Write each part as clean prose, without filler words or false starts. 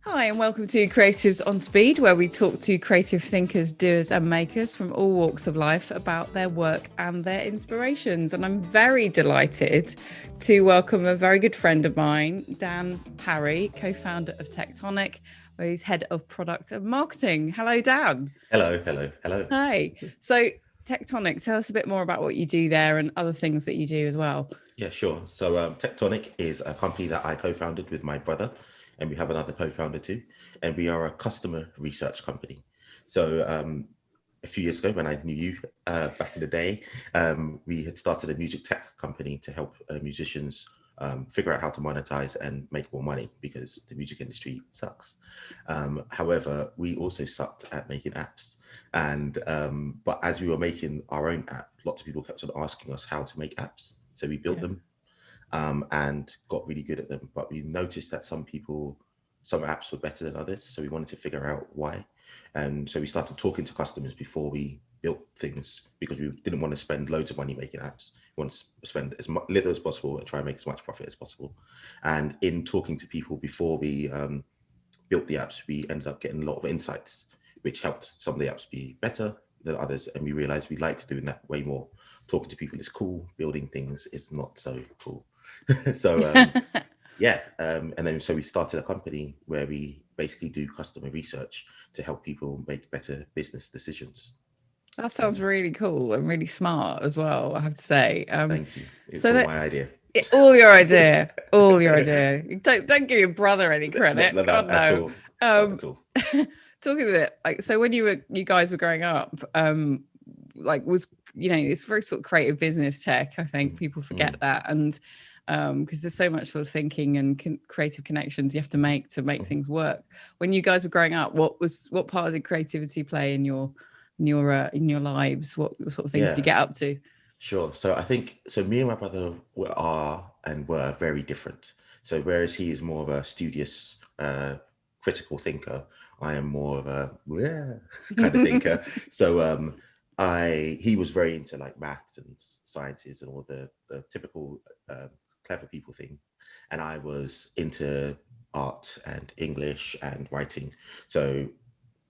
Hi, and welcome to Creatives on Speed, where we talk to creative thinkers, doers, and makers from all walks of life about their work and their inspirations. And I'm very delighted to welcome a very good friend of mine, Dan Parry, co-founder of Tectonic, where he's head of product and marketing. Hello, Dan. Hello. Hi. So, Tectonic, tell us a bit more about what you do there and other things that you do as well. Yeah, sure. So Tectonic is a company that I co-founded with my brother, and we have another co-founder too. And we are a customer research company. So a few years ago, when I knew you back in the day, we had started a music tech company to help musicians figure out how to monetize and make more money because the music industry sucks. However, we also sucked at making apps. And but as we were making our own app, lots of people kept on asking us how to make apps. So we built Yeah. them and got really good at them. But we noticed that some apps were better than others. So we wanted to figure out why. And so we started talking to customers before we built things because we didn't want to spend loads of money making apps. We want to spend as little as possible and try and make as much profit as possible. And in talking to people before we built the apps, we ended up getting a lot of insights, which helped some of the apps be better than others. And we realized we liked doing that way more. Talking to people is cool, building things is not so cool. so and then so we started a company where we basically do customer research to help people make better business decisions. That sounds And really cool and really smart as well, I have to say. thank you. It's So all that my idea. all your idea, all your idea. Don't give your brother any No, credit. no, God no, at no. all. Not Um, at all. talking of it, like so when you guys were growing up, like was it's very sort of creative business tech. I think Mm, people forget mm, that, and because there's so much sort of thinking and creative connections you have to make mm. things work. When you guys were growing up, what part did creativity play in your lives? What sort of things did you Yeah. get up to? Sure. So I think so. Me and my brother were very different. So whereas he is more of a studious, critical thinker, I am more of a kind of thinker. So I he was very into like maths and sciences and all the typical clever people thing, and I was into art and English and writing. So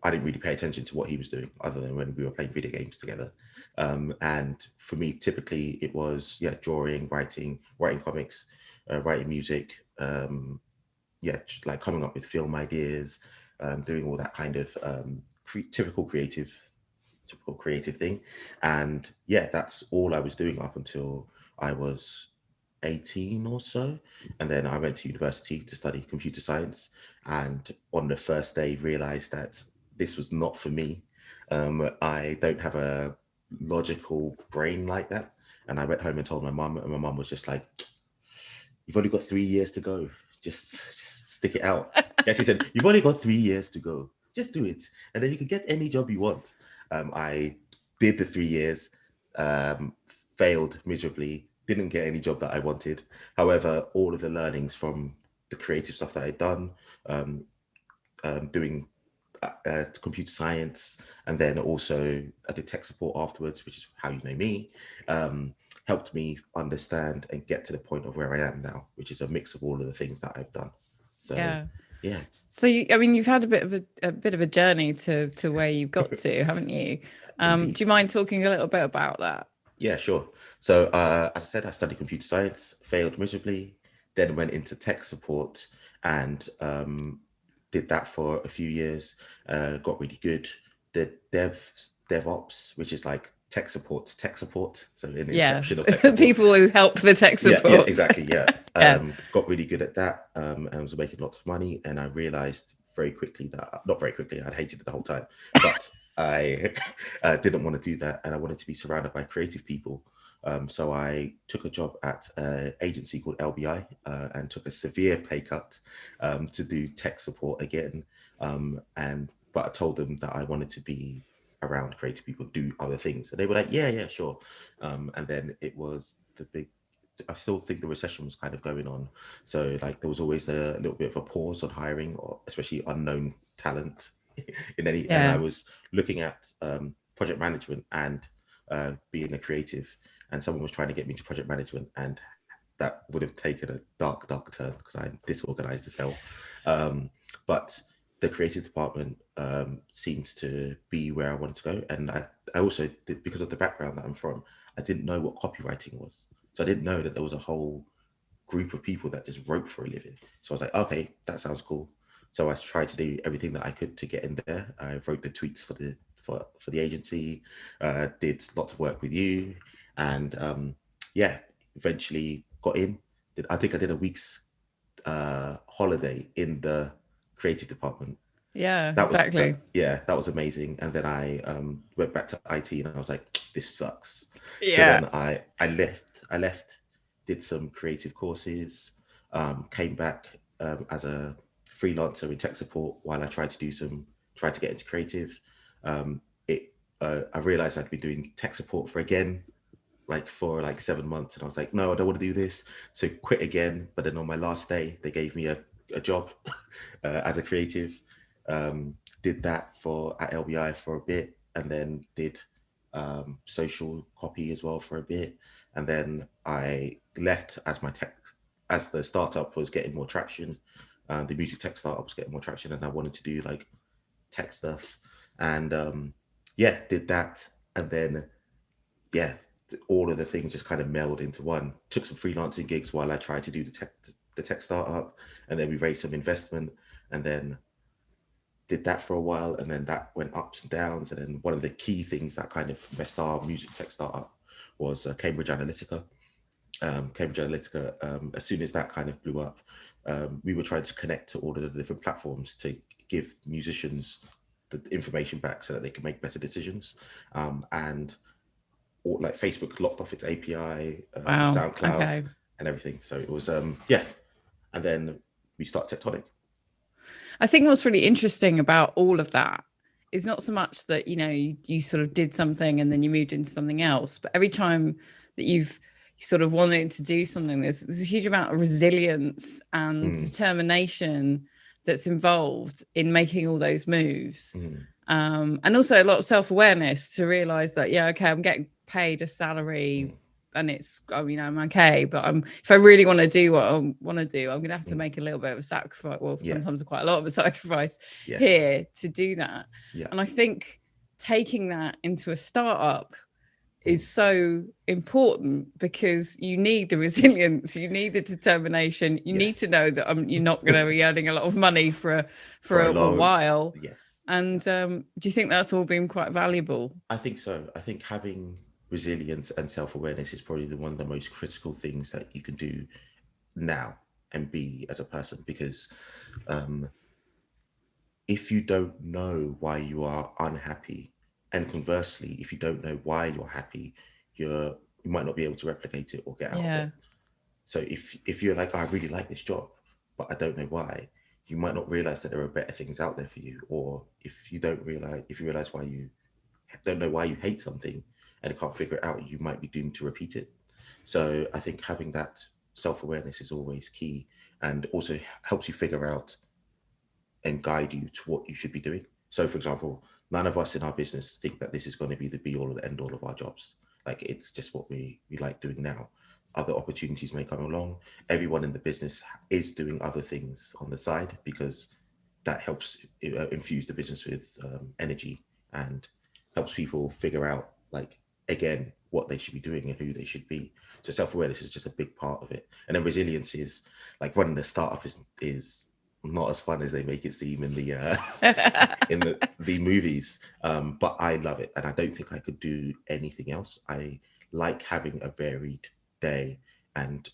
I didn't really pay attention to what he was doing other than when we were playing video games together. And for me, typically it was, drawing, writing comics, writing music, like coming up with film ideas, doing all that kind of typical creative thing. And yeah, that's all I was doing up until I was 18 or so. And then I went to university to study computer science. And on the first day, realized that this was not for me. I don't have a logical brain like that. And I went home and told my mum, and my mum was just like, "You've only got 3 years to go. Just stick it out." Yeah, she said, "You've only got 3 years to go. Just do it, and then you can get any job you want." I did the 3 years, um, failed miserably, didn't get any job that I wanted. However, all of the learnings from the creative stuff that I'd done, um, doing computer science, and then also I did tech support afterwards, which is how you know me, helped me understand and get to the point of where I am now, which is a mix of all of the things that I've done. So, Yeah. yeah, So I mean, you've had a bit of a journey to where you've got to, haven't you? Do indeed. you mind talking a little bit about that? Yeah, sure. So, as I said, I studied computer science, failed miserably, then went into tech support and did that for a few years, got really good. Did DevOps, which is like tech support. So, in the Yeah, inception of tech so support. people who help the tech Yeah, support. exactly. Yeah. Yeah, Got really good at that and was making lots of money. And I realized very quickly that, not very quickly, I'd hated it the whole time, but I didn't want to do that. And I wanted to be surrounded by creative people. So I took a job at an agency called LBI and took a severe pay cut to do tech support again. But I told them that I wanted to be around creative people, do other things. And they were like, yeah, sure. And then it was the big I still think the recession was kind of going on. So like there was always a little bit of a pause on hiring, or especially unknown talent and I yeah, was looking at project management and being a creative, and someone was trying to get me to project management, and that would have taken a dark turn because I'm disorganized as hell. But the creative department seems to be where I wanted to go. And I also did, because of the background that I'm from, I didn't know what copywriting was. So I didn't know that there was a whole group of people that just wrote for a living. So I was like, okay, that sounds cool. So I tried to do everything that I could to get in there. I wrote the tweets for the agency, did lots of work with you, and eventually got in. I think I did a week's holiday in the creative department. Yeah, That was exactly. that was amazing. And then I went back to IT, and I was like, this sucks. So Yeah. then I left, did some creative courses, came back as a freelancer in tech support while I tried to get into creative. It I realized I'd been doing tech support for 7 months, and I was like, no, I don't want to do this. So quit again. But then on my last day, they gave me a job as a creative. Did that at LBI for a bit, and then did social copy as well for a bit. And then I left as the startup was getting more traction. The music tech startup was getting more traction, and I wanted to do like tech stuff. And did that. And then all of the things just kind of melded into one. Took some freelancing gigs while I tried to do the tech startup, and then we raised some investment, and then did that for a while, and then that went ups and downs. And then one of the key things that kind of messed our music tech startup was Cambridge Analytica. As soon as that kind of blew up, we were trying to connect to all of the different platforms to give musicians the information back so that they can make better decisions. And like Facebook locked off its API, Wow. SoundCloud, Okay. and everything. So it was, and then we start Tectonic. I think what's really interesting about all of that is not so much that, you sort of did something and then you moved into something else, but every time that you've sort of wanted to do something, there's a huge amount of resilience and determination that's involved in making all those moves. And also a lot of self-awareness to realize that, okay, I'm getting paid a salary and I'm okay, but if I really want to do what I want to do, I'm going to have to make a little bit of a sacrifice. Well, sometimes quite a lot of a sacrifice here to do that. Yeah. And I think taking that into a startup is so important, because you need the resilience, you need the determination, you need to know that you're not going to be earning a lot of money for a while. Yes. And do you think that's all been quite valuable? I think so. I think having resilience and self-awareness is probably one of the most critical things that you can do now and be as a person, because if you don't know why you are unhappy, and conversely, if you don't know why you're happy, you might not be able to replicate it or get out of it. So if you're like, I really like this job, but I don't know why, you might not realize that there are better things out there for you. Or if you realize why you don't know why you hate something and you can't figure it out, you might be doomed to repeat it. So I think having that self-awareness is always key, and also helps you figure out and guide you to what you should be doing. So for example, none of us in our business think that this is going to be the be all and end all of our jobs. Like, it's just what we like doing now. Other opportunities may come along. Everyone in the business is doing other things on the side, because that helps infuse the business with energy, and helps people figure out, like, again, what they should be doing and who they should be. So self-awareness is just a big part of it. And then resilience is, like, running a startup is not as fun as they make it seem in the the movies, but I love it, and I don't think I could do anything else. I like having a varied day, and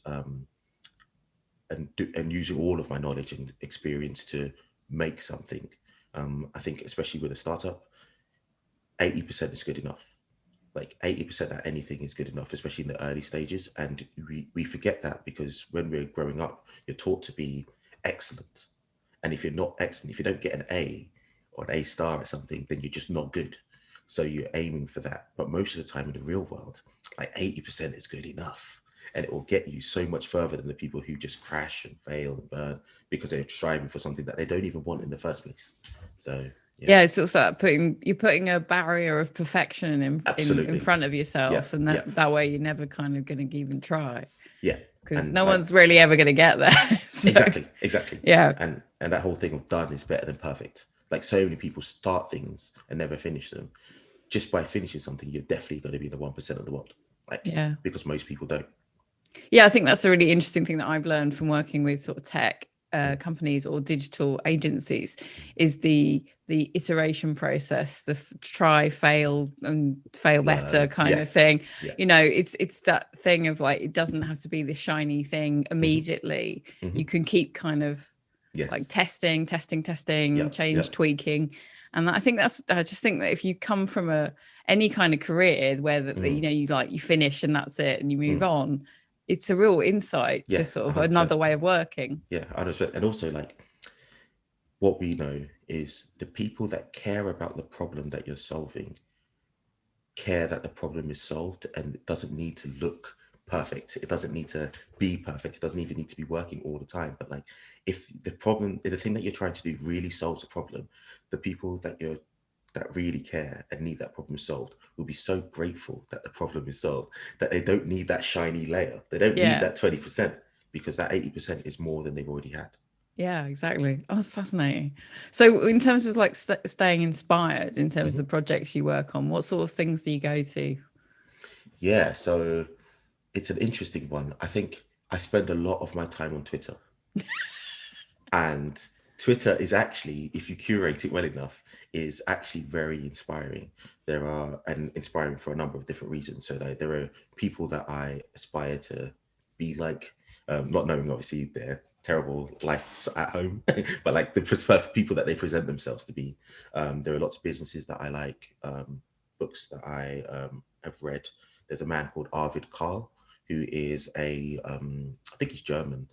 using all of my knowledge and experience to make something. I think especially with a startup, 80% is good enough. Like 80% at anything is good enough, especially in the early stages. And we forget that, because when we're growing up, you're taught to be excellent. And if you're not excellent, if you don't get an A or an A star at something, then you're just not good. So you're aiming for that. But most of the time in the real world, like 80% is good enough. And it will get you so much further than the people who just crash and fail and burn because they're striving for something that they don't even want in the first place. So it's also putting a barrier of perfection in front of yourself, and that way you're never kind of going to even try. Yeah. Because no one's really ever going to get there. So, exactly. Yeah. And And that whole thing of done is better than perfect. Like so many people start things and never finish them. Just by finishing something, you're definitely going to be in the 1% of the world. Like, Yeah. because most people don't. Yeah, I think that's a really interesting thing that I've learned from working with sort of tech companies or digital agencies is the iteration process, the try, fail, and fail better kind of thing. Yeah. You know, it's that thing of like, it doesn't have to be the shiny thing immediately. You can keep kind of like testing, change, tweaking. And I think that's, I just think that if you come from any kind of career where that you know, you finish and that's it and you move on, it's a real insight to sort of 100%. another way of working. Yeah, 100%. And also, like, what we know is the people that care about the problem that you're solving care that the problem is solved, and it doesn't need to look perfect. It doesn't need to be perfect. It doesn't even need to be working all the time. But like, if the thing that you're trying to do really solves a problem, the people that really care and need that problem solved will be so grateful that the problem is solved that they don't need that shiny layer. They don't need that 20%, because that 80% is more than they've already had. Yeah, exactly. Oh, that's fascinating. So in terms of like staying inspired in terms of the projects you work on, what sort of things do you go to? Yeah, so it's an interesting one. I think I spend a lot of my time on Twitter. And Twitter is actually, if you curate it well enough, is actually very inspiring. And inspiring for a number of different reasons. So there are people that I aspire to be like, not knowing obviously their terrible lives at home, but like the people that they present themselves to be. There are lots of businesses that I like, books that I have read. There's a man called Arvid Khal, who is I think he's German,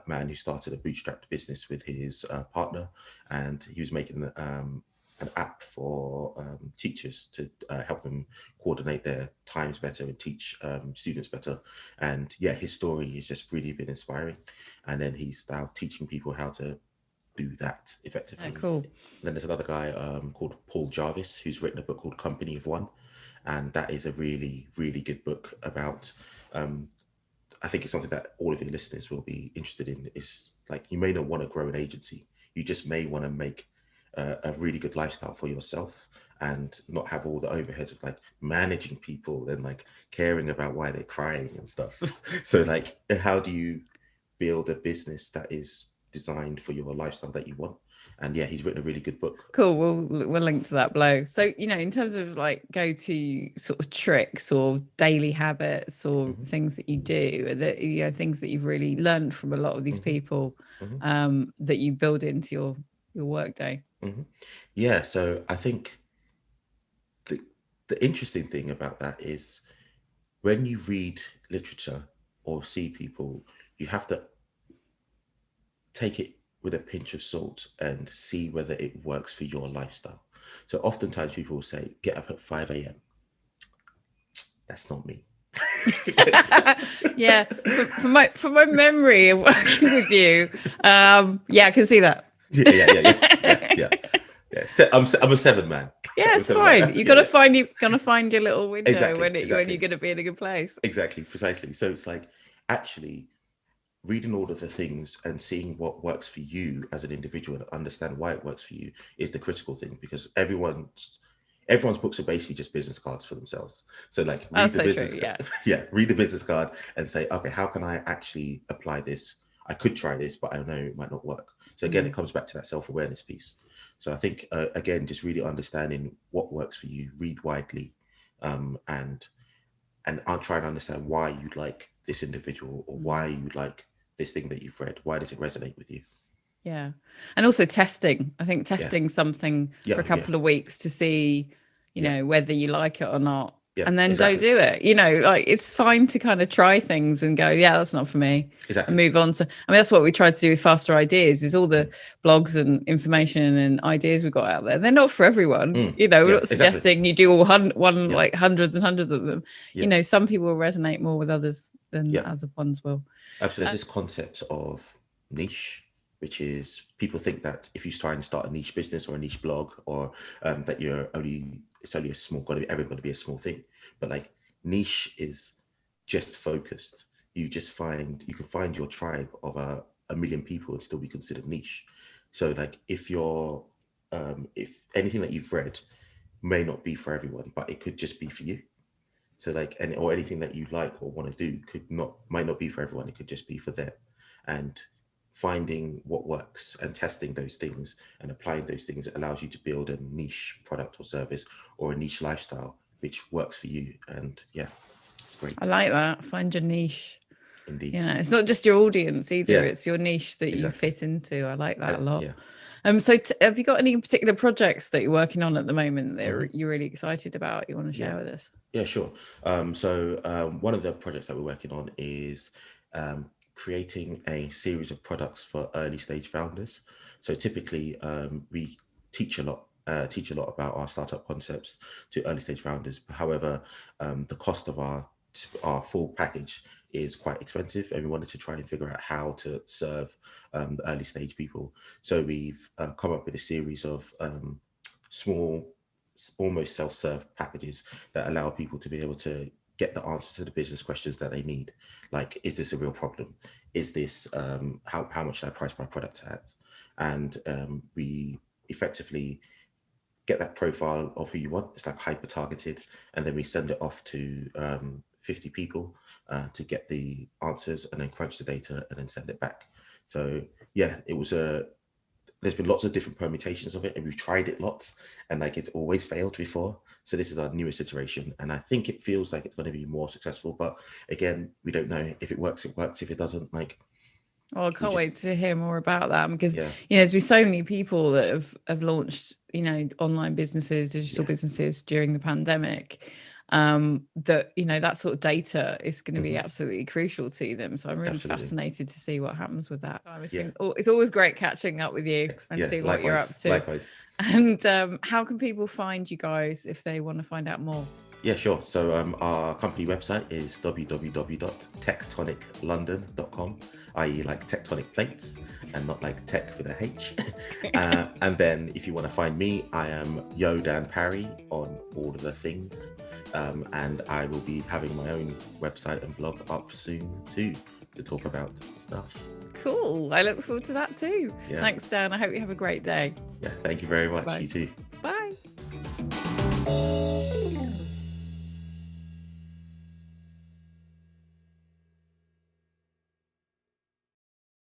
man who started a bootstrapped business with his partner, and he was making an app for teachers to help them coordinate their times better and teach students better. And yeah, his story has just really been inspiring. And then he's now teaching people how to do that effectively. Oh, cool. And then there's another guy called Paul Jarvis, who's written a book called Company of One. And that is a really, really good book about I think it's something that all of your listeners will be interested in. Is like, you may not want to grow an agency. You just may want to make a really good lifestyle for yourself and not have all the overheads of like managing people and like caring about why they're crying and stuff. So like, how do you build a business that is designed for your lifestyle that you want? And yeah, he's written a really good book. Cool. We'll link to that below. So, you know, in terms of like go-to sort of tricks or daily habits or things that you do, that, you know, things that you've really learned from a lot of these people that you build into your work day. Yeah. So I think the interesting thing about that is when you read literature or see people, you have to take it with a pinch of salt and see whether it works for your lifestyle. So oftentimes people will say, get up at 5 a.m. That's not me. Yeah, from my memory of working with you, yeah, I can see that. Yeah. I'm a 7 man. Yeah, it's fine. You gotta find your little window when you're gonna be in a good place. Exactly, precisely. So it's like actually reading all of the things and seeing what works for you as an individual and understand why it works for you is the critical thing, because everyone's books are basically just business cards for themselves. So like read the business card. Yeah, read the business card and say, okay, how can I actually apply this? I could try this, but I know it might not work. So again, it comes back to that self-awareness piece. So I think again, just really understanding what works for you, read widely, and I'll try and understand why you like this individual or why you like this thing that you've read. Why does it resonate with you? Yeah. And also testing. I think testing something for a couple of weeks to see, you know, whether you like it or not. And then don't do it. You know, like, it's fine to kind of try things and go, yeah, that's not for me. And move on. So, I mean, that's what we tried to do with Faster Ideas, is all the blogs and information and ideas we've got out there. They're not for everyone. You know, we're not suggesting you do all like hundreds and hundreds of them. You know, some people will resonate more with others than other ones will. Absolutely. There's this concept of niche, which is people think that if you try and start a niche business or a niche blog, or that it's only a small, ever going to be a small thing. But like, niche is just focused. You can find your tribe of a million people and still be considered niche. So like if if anything that you've read may not be for everyone, but it could just be for you. So like, or anything that you like or want to do might not be for everyone. It could just be for them. And finding what works and testing those things and applying those things allows you to build a niche product or service or a niche lifestyle which works for you. And yeah, it's great. I like that. Find your niche. Indeed. You know, it's not just your audience either. Yeah, it's your niche that you fit into. I like that a lot. Yeah. So have you got any particular projects that you're working on at the moment that you're really excited about, you want to share with us? Yeah, sure. So one of the projects that we're working on is creating a series of products for early stage founders. So typically we teach a lot about our startup concepts to early stage founders. However, the cost of our full package is quite expensive, and we wanted to try and figure out how to serve the early stage people. So we've come up with a series of small, almost self-serve packages that allow people to be able to get the answers to the business questions that they need. Like, is this a real problem? Is this how much should I price my product at? And we effectively get that profile of who you want. It's like hyper targeted, and then we send it off to 50 people to get the answers, and then crunch the data and then send it back. So yeah, there's been lots of different permutations of it, and we've tried it lots, and like it's always failed before. So this is our newest iteration, and I think it feels like it's going to be more successful. But again, we don't know. If it works, it works. If it doesn't, like. Oh, I can't wait to hear more about that, because there's been so many people that have launched online businesses, digital businesses during the pandemic. That that sort of data is going to be absolutely crucial to them. So I'm really fascinated to see what happens with that. It's always great catching up with you and see what you're up to. Likewise. And how can people find you guys if they want to find out more? Yeah, sure. So our company website is www.tectoniclondon.com, i.e. like tectonic plates and not like tech with a H. And then if you want to find me, I am Dan Parry on all of the things. And I will be having my own website and blog up soon too, to talk about stuff. Cool. I look forward to that too. Yeah. Thanks, Dan. I hope you have a great day. Yeah, thank you very much. Bye. You too.